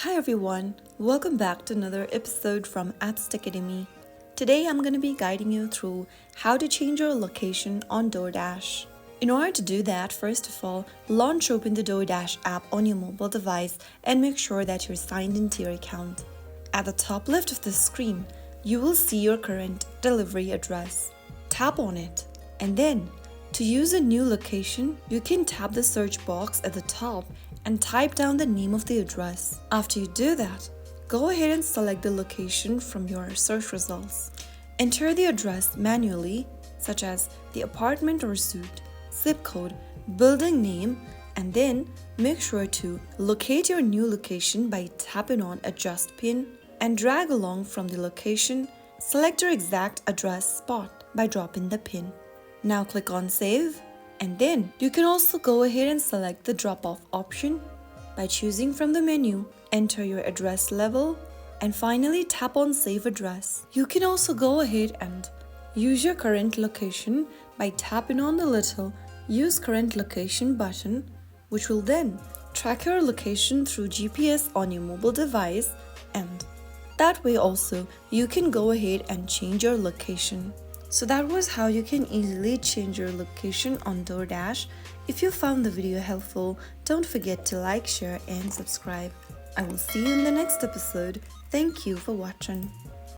Hi everyone, welcome back to another episode from Apps Academy. Today I'm going to be guiding you through how to change your location on DoorDash. In order to do that, first of all, launch open the DoorDash app on your mobile device and make sure that you're signed into your account. At the top left of the screen, you will see your current delivery address. Tap on it, and then to use a new location, you can tap the search box at the top and type down the name of the address. After you do that, go ahead and select the location from your search results. Enter the address manually, such as the apartment or suite, zip code, building name, and then make sure to locate your new location by tapping on Adjust Pin and drag along from the location. Select your exact address spot by dropping the pin. Now click on Save. And then you can also go ahead and select the drop-off option by choosing from the menu, enter your address level, and finally tap on Save Address. You can also go ahead and use your current location by tapping on the little Use Current Location button, which will then track your location through GPS on your mobile device, and that way also you can go ahead and change your location. So that was how you can easily change your location on DoorDash. If you found the video helpful, don't forget to like, share, and subscribe. I will see you in the next episode. Thank you for watching.